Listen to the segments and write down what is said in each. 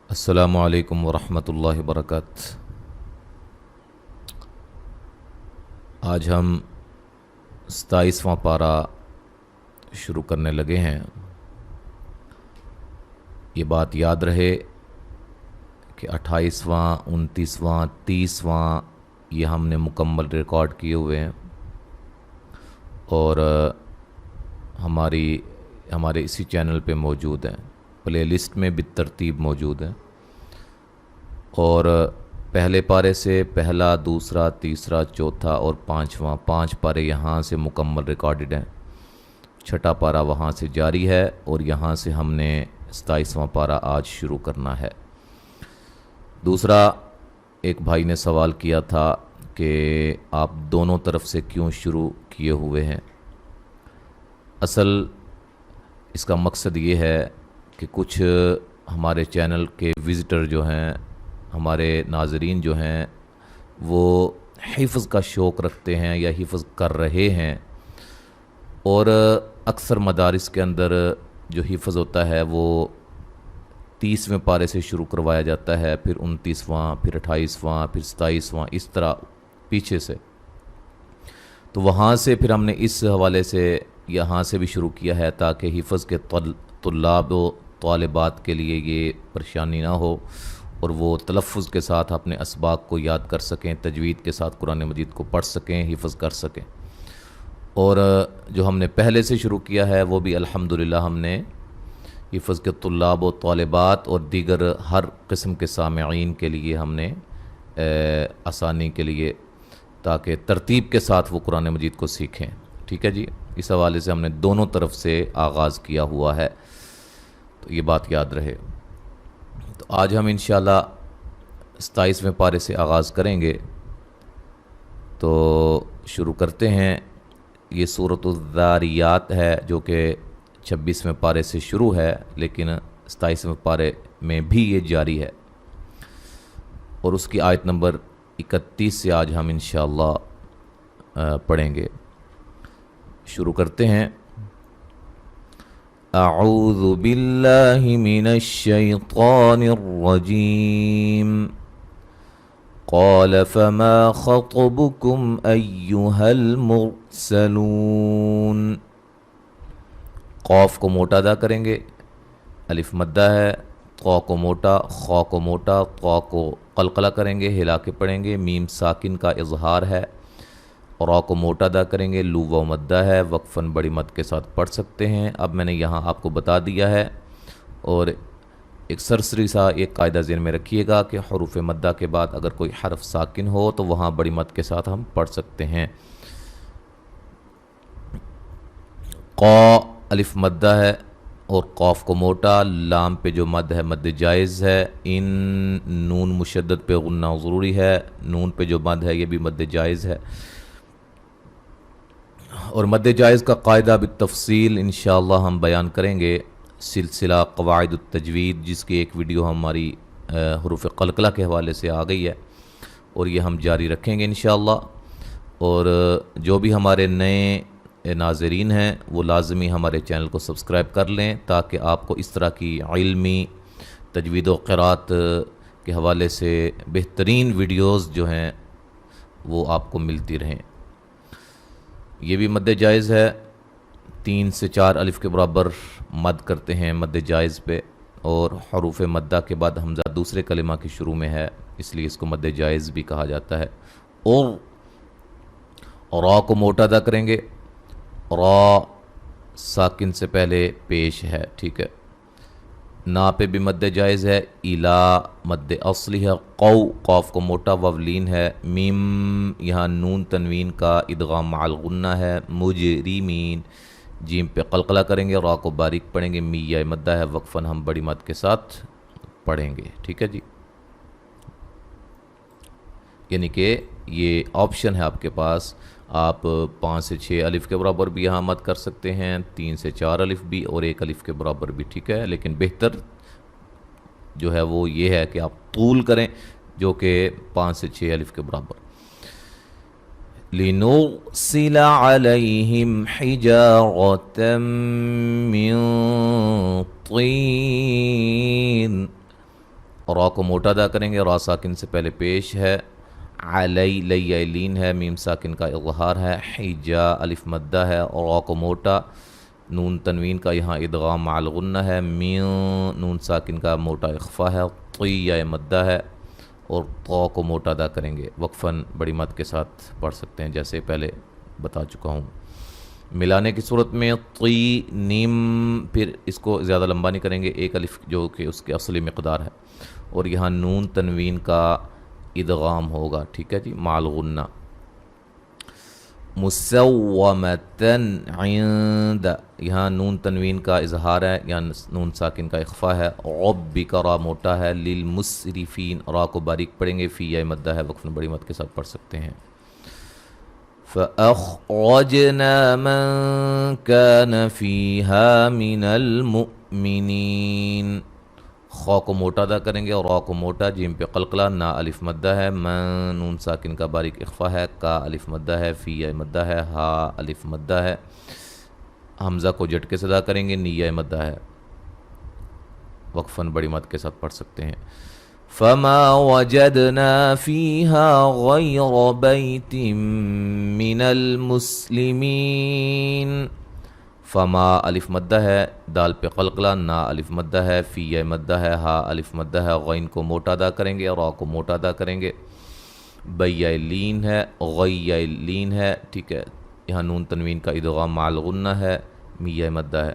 السلام علیکم ورحمۃ اللہ وبرکاتہ۔ آج ہم 27واں پارہ شروع کرنے لگے ہیں۔ یہ بات یاد رہے کہ 28واں 29واں 30واں یہ ہم نے مکمل ریکارڈ کیے ہوئے ہیں اور ہمارے اسی چینل پہ موجود ہیں، پلے لسٹ میں بالترتیب موجود ہیں، اور پہلے پارے سے پہلا، دوسرا، تیسرا، چوتھا اور پانچواں 5 پارے یہاں سے مکمل ریکارڈڈ ہیں۔ چھٹا پارہ وہاں سے جاری ہے اور یہاں سے ہم نے 27واں پارہ آج شروع کرنا ہے۔ دوسرا، ایک بھائی نے سوال کیا تھا کہ آپ دونوں طرف سے کیوں شروع کیے ہوئے ہیں۔ اصل اس کا مقصد یہ ہے کہ کچھ ہمارے چینل کے وزٹر جو ہیں، ہمارے ناظرین جو ہیں، وہ حفظ کا شوق رکھتے ہیں یا حفظ کر رہے ہیں، اور اکثر مدارس کے اندر جو حفظ ہوتا ہے وہ 30ویں پارے سے شروع کروایا جاتا ہے، پھر 29واں، پھر 28واں، پھر 27واں، اس طرح پیچھے سے۔ تو وہاں سے پھر ہم نے اس حوالے سے یہاں سے بھی شروع کیا ہے تاکہ حفظ کے طلاب و طالبات کے لیے یہ پریشانی نہ ہو اور وہ تلفظ کے ساتھ اپنے اسباق کو یاد کر سکیں، تجوید کے ساتھ قرآن مجید کو پڑھ سکیں، حفظ کر سکیں۔ اور جو ہم نے پہلے سے شروع کیا ہے وہ بھی الحمدللہ ہم نے حفظ کے طلاب و طالبات اور دیگر ہر قسم کے سامعین کے لیے ہم نے آسانی کے لیے، تاکہ ترتیب کے ساتھ وہ قرآن مجید کو سیکھیں۔ ٹھیک ہے جی، اس حوالے سے ہم نے دونوں طرف سے آغاز کیا ہوا ہے، تو یہ بات یاد رہے۔ تو آج ہم انشاءاللہ 27ویں پارے سے آغاز کریں گے، تو شروع کرتے ہیں۔ یہ سورۃ الذاریات ہے جو کہ 26ویں پارے سے شروع ہے، لیکن 27ویں پارے میں بھی یہ جاری ہے، اور اس کی آیت نمبر 31 سے آج ہم انشاءاللہ پڑھیں گے۔ شروع کرتے ہیں۔ اعوذ باللہ من الشیطان الرجیم۔ قال فما خطبكم ایہا المرسلون۔ قوف کو موٹا ادا کریں گے، الف مدہ ہے، قو کو موٹا، خو کو موٹا، قو کو قلقلہ کریں گے، ہلا کے پڑھیں گے، میم ساکن کا اظہار ہے، را کو موٹا ادا کریں گے، لو و مدہ ہے، وقفاً بڑی مد کے ساتھ پڑھ سکتے ہیں۔ اب میں نے یہاں آپ کو بتا دیا ہے، اور ایک سرسری سا ایک قاعدہ ذہن میں رکھیے گا کہ حروف مدہ کے بعد اگر کوئی حرف ساکن ہو تو وہاں بڑی مد کے ساتھ ہم پڑھ سکتے ہیں۔ قو الف مدہ ہے اور قوف کو موٹا، لام پہ جو مد ہے مد جائز ہے، ان نون مشدد پہ غنہ ضروری ہے، نون پہ جو مد ہے یہ بھی مد جائز ہے، اور مد جائز کا قاعدہ بالتفصیل انشاءاللہ ہم بیان کریں گے۔ سلسلہ قواعد التجوید، جس کی ایک ویڈیو ہماری حروف قلقلہ کے حوالے سے آ گئی ہے، اور یہ ہم جاری رکھیں گے انشاءاللہ۔ اور جو بھی ہمارے نئے ناظرین ہیں وہ لازمی ہمارے چینل کو سبسکرائب کر لیں، تاکہ آپ کو اس طرح کی علمی تجوید و قرات کے حوالے سے بہترین ویڈیوز جو ہیں وہ آپ کو ملتی رہیں۔ یہ بھی مد جائز ہے، 3 سے 4 الف کے برابر مد کرتے ہیں مد جائز پہ، اور حروف مدہ کے بعد حمزہ دوسرے کلمہ کی شروع میں ہے، اس لیے اس کو مد جائز بھی کہا جاتا ہے۔ اور را کو موٹا ادا کریں گے، را ساکن سے پہلے پیش ہے، ٹھیک ہے۔ نا پہ بھی مد جائز ہے، الا مد اصلی ہے، قو قوف کو موٹا وولین ہے، میم یہاں نون تنوین کا ادغام مع الغنہ ہے، مجرمین جیم پہ قلقلہ کریں گے، را کو باریک پڑھیں گے، می یا مدہ ہے، وقفاً ہم بڑی مد کے ساتھ پڑھیں گے، ٹھیک ہے جی۔ یعنی کہ یہ آپشن ہے آپ کے پاس، آپ 5 سے 6 الف کے برابر بھی یہاں مد کر سکتے ہیں، 3 سے 4 الف بھی، اور 1 الف کے برابر بھی، ٹھیک ہے۔ لیکن بہتر جو ہے وہ یہ ہے کہ آپ طول کریں، جو کہ 5 سے 6 الف کے برابر۔ لِنُرْسِلَ عَلَيْهِمْ حِجَارَةً مِّن طِينٍ۔ را کو موٹا ادا کریں گے، را ساکن سے پہلے پیش ہے، علی لی لین ہے، میم ساکن کا اظہار ہے، حجا الف مدہ ہے، اور را کو موٹا نون تنوین کا یہاں ادغام مع الغنہ ہے، نون ساکن کا موٹا اخفا ہے، طی مدہ ہے، اور طا کو موٹا ادا کریں گے، وقفاً بڑی مد کے ساتھ پڑھ سکتے ہیں جیسے پہلے بتا چکا ہوں۔ ملانے کی صورت میں طی نیم، پھر اس کو زیادہ لمبا نہیں کریں گے، ایک الف جو کہ اس کے اصلی مقدار ہے، اور یہاں نون تنوین کا ادغام ہوگا، ٹھیک ہے جی، مع الغنہ۔ مسومتن عند، یہاں نون تنوین کا اظہار ہے، یہاں نون ساکن کا اخفا ہے، ربک را موٹا ہے، للمسرفین را کو باریک پڑھیں گے، فی یا مدہ ہے، وقف بڑی مد کے ساتھ پڑھ سکتے ہیں۔ فَأَخْرَجْنَا مَنْ كَانَ فِيهَا مِنَ الْمُؤْمِنِينَ، خا کو موٹا ادا کریں گے، اور را کو موٹا، جیم پہ قلقلہ، نا الف مدہ ہے، من نون ساکن کا باریک اخفا ہے، کا الف مدہ ہے، فی یا مدہ ہے، ہا الف مدہ ہے، حمزہ کو جھٹکے سے ادا کریں گے، نی یا مدہ ہے، وقفاً بڑی مد کے ساتھ پڑھ سکتے ہیں۔ فما وجدنا فيها غير بيت من المسلمين، فما الف مدہ ہے، دال پہ قلقلہ، نا الف مدہ ہے، فی یا مدہ ہے، ہا الف مدہ ہے، غین کو موٹا ادا کریں گے، را کو موٹا ادا کریں گے، بیا لین ہے، غیا لین ہے، ٹھیک ہے، یہاں نون تنوین کا ادغام مع الغنہ ہے، میہ مدہ ہے۔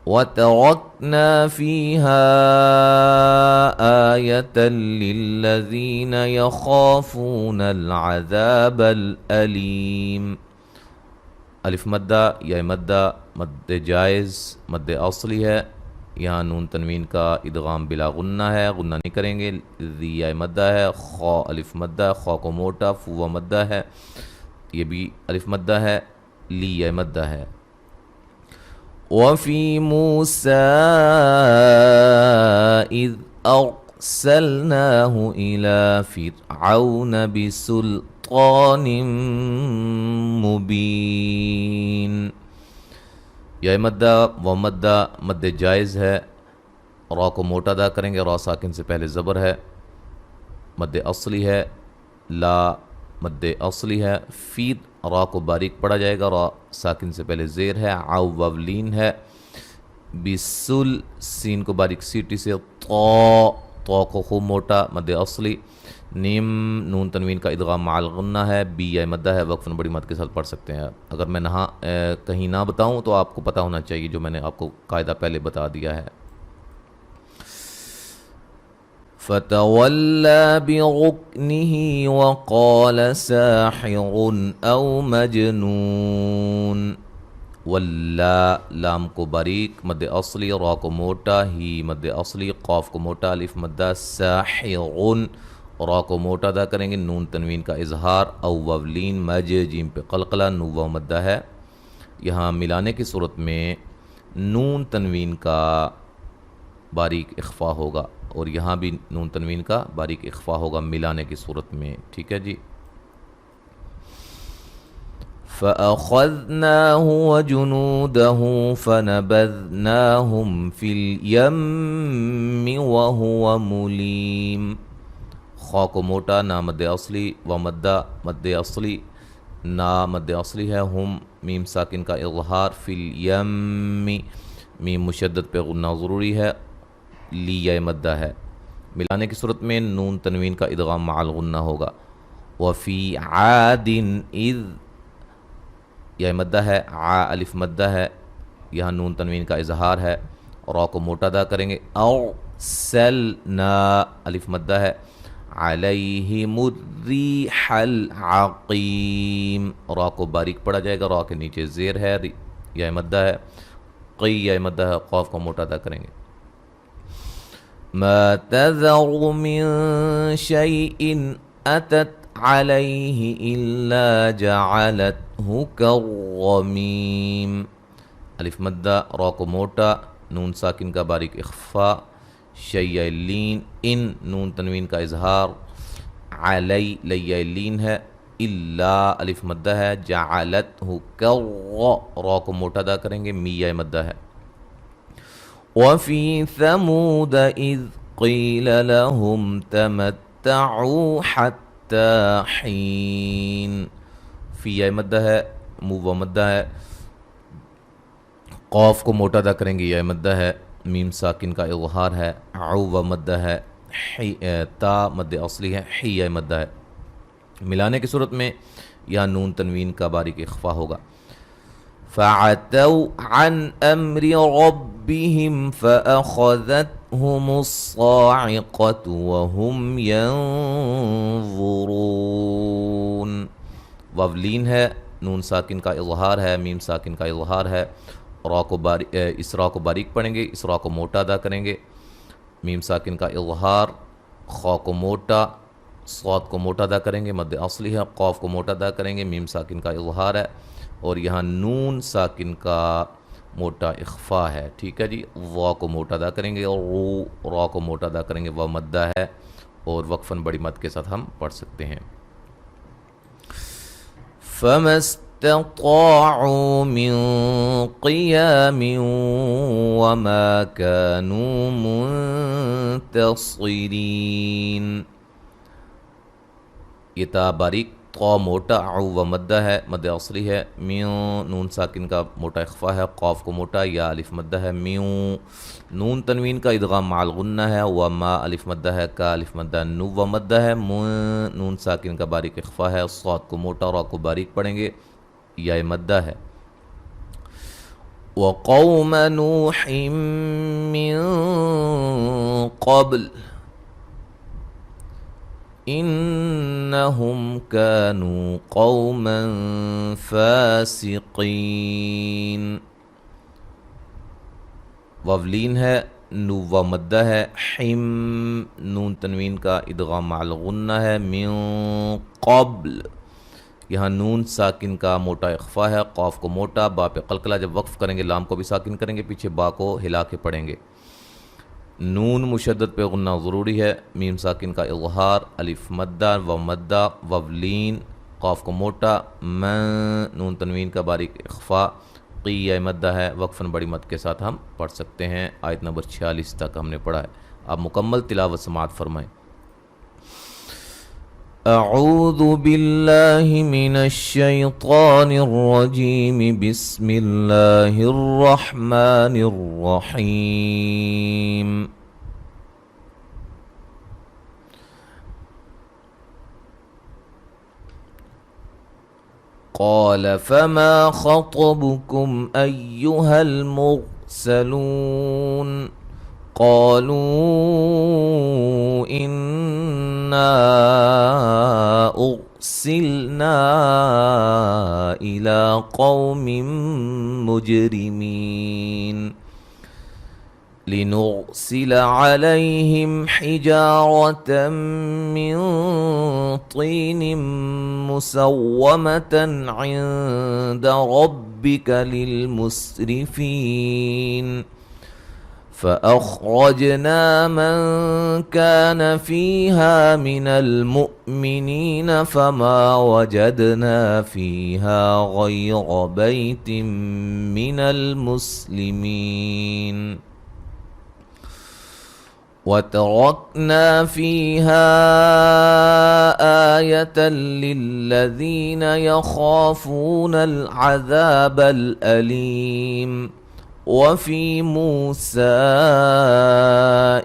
وَتَرَكْنَا فِيهَا آيَةً لِلَّذِينَ يَخَافُونَ الْعَذَابَ الْأَلِيمَ، الف مدہ یا مدہ، مد جائز، مد اصلی ہے، یہاں نون تنوین کا ادغام بلا غنہ ہے، غنہ نہیں کریں گے، ذی یا مدہ ہے، خا الف مدہ، خا کو موٹا، فو مدہ ہے، یہ بھی الف مدہ ہے، لی یا مدہ ہے۔ وَفِي مُوسَىٰ إِذْ أَرْسَلْنَاهُ إِلَىٰ فِرْعَوْنَ بِسُلْطَانٍ مُبِينٍ، یا مدہ و مدہ، مد جائز ہے، را کو موٹا ادا کریں گے، را ساکن سے پہلے زبر ہے، مد اصلی ہے، لا مد اصلی ہے، فید را کو باریک پڑھا جائے گا، را ساکن سے پہلے زیر ہے، عو وولین ہے، بسل سین کو باریک سیٹی سے، طا کو خوب موٹا، مد اصلی، نیم نون تنوین کا ادغام مع الغنہ ہے، بی یا مدہ ہے، وقفاً بڑی مد کے ساتھ پڑھ سکتے ہیں۔ اگر میں کہیں نہ بتاؤں تو آپ کو پتہ ہونا چاہیے، جو میں نے آپ کو قاعدہ پہلے بتا دیا ہے۔ فَتَوَلَّى بِرُكْنِهِ وَقَالَ سَاحِرٌ أَوْ مَجْنُونٌ، وَاللَّا لام کو باریک، مد اصلی، را کو موٹا، ہی مد اصلی، قاف کو موٹا، الف مدہ، ساحر، را کو موٹا ادا کریں گے، نون تنوین کا اظہار، او وولین، مج جیم پہ قلقلہ، نو مدہ ہے، یہاں ملانے کی صورت میں نون تنوین کا باریک اخفا ہوگا، اور یہاں بھی نون تنوین کا باریک اخفا ہوگا ملانے کی صورت میں، ٹھیک ہے جی۔ فَأَخَذْنَاهُ وَجُنُودَهُ فَنَبَذْنَاهُمْ فِي الْيَمِّ وَهُوَ مُلِيمٌ، خا کو موٹا، نا مد اصلی، و مدہ مد اصلی، نا مد اصلی ہے، ہم میم ساکن کا اظہار، فی الیم، میم مشدد پہ غنہ ضروری ہے، لی یا مدہ ہے، ملانے کی صورت میں نون تنوین کا ادغام مع الغنہ ہوگا۔ وفی عاد اذ، یا مدہ ہے، عا الف مدہ ہے، یہاں نون تنوین کا اظہار ہے، را کو موٹا ادا کریں گے، ارسلنا الف مدہ ہے، علیہم الریح العقیم، را کو باریک پڑھا جائے گا، را کے نیچے زیر ہے، یا مدہ ہے، قی یا مدہ ہے، قاف کو موٹا ادا کریں گے۔ ما تذر من شيء أتت عليه إلا جعلته كالرميم، الف مدہ، را کو موٹا، نون ساکن کا باریک اخفا، شیء لین، ان نون تنوین کا اظہار، علی لی لین ہے، الا الف مدہ ہے، جعلته را کو موٹا ادا کریں گے، می یا مدہ ہے۔ وَفِي ثَمُودَ إِذْ قیل لهم تمتعوا حتی حین. فی یہ مدہ ہے، مو مدہ ہے، قوف کو موٹا ادا کریں گے، یہ مدہ ہے، میم ساکن کا اظہار ہے، عو مدہ ہے، تا مد اصلی ہے، حی یہ مدہ ہے. ملانے کی صورت میں یہاں نون تنوین کا باریک اخفا ہوگا. فَعَتَوْا عَنْ أَمْرِ رَبِّهِمْ فَأَخَذَتْهُمُ الصَّاعِقَةُ وَهُمْ يَنظُرُونَ. وولین ہے، نون ساکن کا اظہار ہے، میم ساکن کا اظہار ہے. اس را کو باریک پڑھیں گے، اس را کو موٹا ادا کریں گے. میم ساکن کا اظہار، خا کو موٹا، صاد کو موٹا ادا کریں گے، مد اصلی ہے، قاف کو موٹا ادا کریں گے، میم ساکن کا اظہار ہے، اور یہاں نون ساکن کا موٹا اخفا ہے. ٹھیک ہے جی. وا کو موٹا ادا کریں گے اور را کو موٹا ادا کریں گے. وہ مدہ ہے اور وقفاً بڑی مد کے ساتھ ہم پڑھ سکتے ہیں. فَمَا اسْتَطَاعُوا مِنْ قِيَامٍ وَمَا كَانُوا مُنْتَصِرِينَ. یہ تا باریک، قا موٹا، عو مدہ ہے، مد اصلی ہے، میوں نون ساکن کا موٹا اخفا ہے، قاف کو موٹا، یا الف مدہ ہے، میوں نون تنوین کا ادغام مع الغنہ ہے، وما الف مدہ ہے، کا الف مدہ، نو مدہ ہے، نون ساکن کا باریک اخفا ہے، صاد کو موٹا، را کو باریک پڑھیں گے، یا مدہ ہے. وَقَوْمَ نُوحٍ مِّن قَبْلُ إِنَّهُمْ كَانُوا قَوْمًا فَاسِقِينَ. وولین ہے، نو مدہ ہے، حم نون تنوین کا ادغام مع الغنہ ہے، من قبل یہاں نون ساکن کا موٹا اخفا ہے، قاف کو موٹا، با پہ قلقلہ، جب وقف کریں گے لام کو بھی ساکن کریں گے، پیچھے با کو ہلا کے پڑھیں گے. نون مشدد پہ غنہ ضروری ہے، میم ساکن کا اظہار، الف مدہ، و مدہ، وولین، قاف کو موٹا، من نون تنوین کا باریک اخفا، قی یہ مدہ ہے، وقفاً بڑی مد کے ساتھ ہم پڑھ سکتے ہیں. آیت نمبر 46 تک ہم نے پڑھا ہے. آپ مکمل تلاوت سماعت فرمائیں. اعوذ باللہ من الشیطان الرجیم، بسم اللہ الرحمن الرحیم. قال فما خطبكم أيها المرسلون. قالوا إنا أرسلنا إلى قوم مجرمين لنرسل عليهم حجارة من طين مسومة عند ربك للمسرفين. فأخرجنا من كان فيها من المؤمنين فما وجدنا فيها غير بيت من المسلمين وتركنا فيها آية للذين يخافون العذاب الأليم. وفي موسى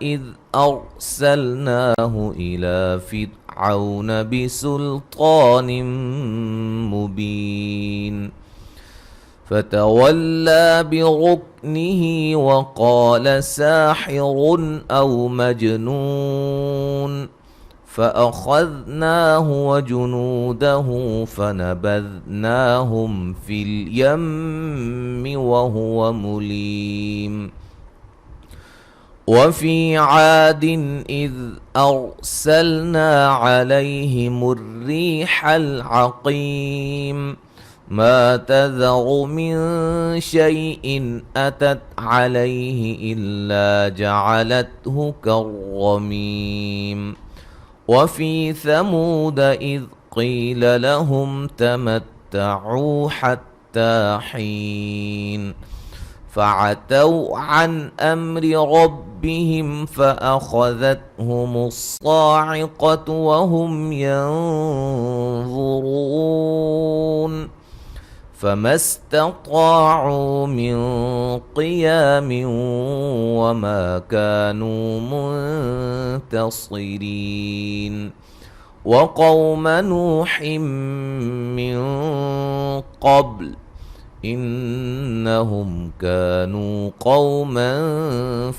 إذ أرسلناه إلى فرعون بسلطان مبين فتولى بركنه وقال ساحر أو مجنون. فأخذناه وجنوده فنبذناهم في اليم وهو مليم. وفي عاد إذ أرسلنا عليهم الريح العقيم ما تذر من شيء أتت عليه إلا جعلته كالرميم. وفي ثمود إذ قيل لهم تمتعوا حتى حين فعتوا عن أمر ربهم فأخذتهم الصاعقة وهم ينظرون فما استطاعوا من قيام وما كانوا منتصرين وقوم نوح من قبل إنهم كانوا قوما